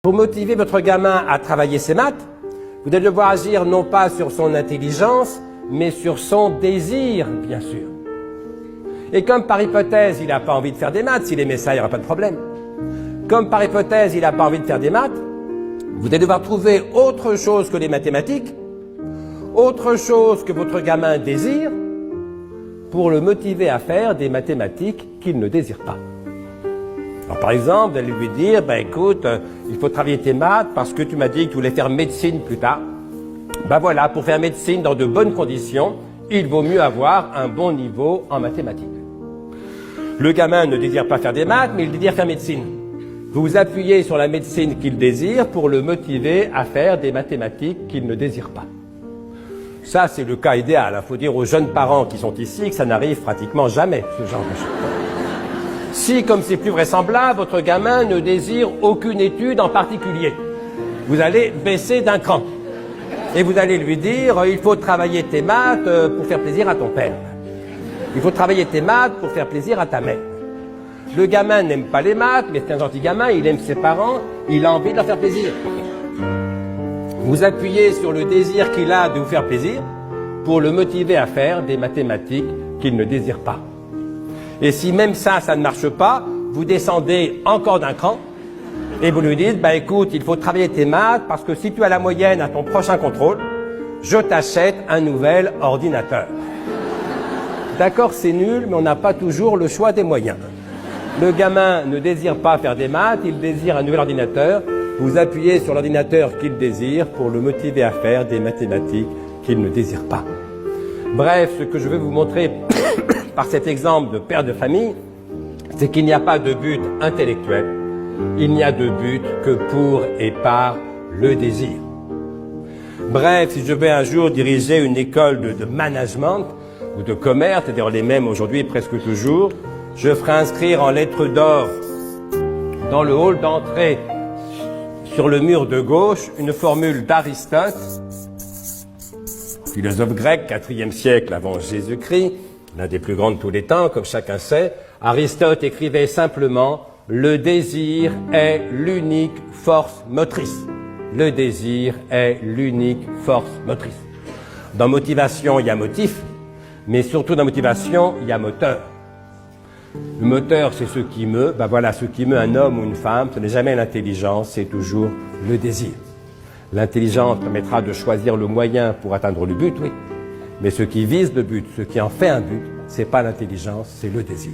Pour motiver votre gamin à travailler ses maths, vous allez devoir agir non pas sur son intelligence, mais sur son désir, bien sûr. Et comme par hypothèse, il n'a pas envie de faire des maths, s'il aimait ça, il n'y aura pas de problème. Comme par hypothèse, il n'a pas envie de faire des maths, vous allez devoir trouver autre chose que les mathématiques, autre chose que votre gamin désire, pour le motiver à faire des mathématiques qu'il ne désire pas. Alors, par exemple, vous allez lui dire, écoute, il faut travailler tes maths parce que tu m'as dit que tu voulais faire médecine plus tard. Voilà, pour faire médecine dans de bonnes conditions, il vaut mieux avoir un bon niveau en mathématiques. Le gamin ne désire pas faire des maths, mais il désire faire médecine. Vous vous appuyez sur la médecine qu'il désire pour le motiver à faire des mathématiques qu'il ne désire pas. Ça, c'est le cas idéal. Il faut dire aux jeunes parents qui sont ici que ça n'arrive pratiquement jamais, ce genre de choses. Si, comme c'est plus vraisemblable, votre gamin ne désire aucune étude en particulier, vous allez baisser d'un cran. Et vous allez lui dire, il faut travailler tes maths pour faire plaisir à ton père. Il faut travailler tes maths pour faire plaisir à ta mère. Le gamin n'aime pas les maths, mais c'est un gentil gamin, il aime ses parents, il a envie de leur faire plaisir. Vous appuyez sur le désir qu'il a de vous faire plaisir pour le motiver à faire des mathématiques qu'il ne désire pas. Et si même ça ne marche pas, vous descendez encore d'un cran et vous lui dites, écoute, il faut travailler tes maths parce que si tu as la moyenne à ton prochain contrôle, je t'achète un nouvel ordinateur. D'accord, c'est nul, mais on n'a pas toujours le choix des moyens. Le gamin ne désire pas faire des maths, il désire un nouvel ordinateur. Vous appuyez sur l'ordinateur qu'il désire pour le motiver à faire des mathématiques qu'il ne désire pas. Bref, ce que je veux vous montrer par cet exemple de père de famille, c'est qu'il n'y a pas de but intellectuel, il n'y a de but que pour et par le désir. Bref, si je vais un jour diriger une école de management ou de commerce, c'est-à-dire les mêmes aujourd'hui presque toujours, je ferai inscrire en lettres d'or dans le hall d'entrée sur le mur de gauche une formule d'Aristote, philosophe grec, 4e siècle avant Jésus-Christ, l'un des plus grands de tous les temps, comme chacun sait. Aristote écrivait simplement « Le désir est l'unique force motrice ». Le désir est l'unique force motrice. Dans motivation, il y a motif, mais surtout dans motivation, il y a moteur. Le moteur, c'est ce qui meut. Voilà, ce qui meut un homme ou une femme, ce n'est jamais l'intelligence, c'est toujours le désir. L'intelligence permettra de choisir le moyen pour atteindre le but, oui. Mais ce qui vise le but, ce qui en fait un but, c'est pas l'intelligence, c'est le désir.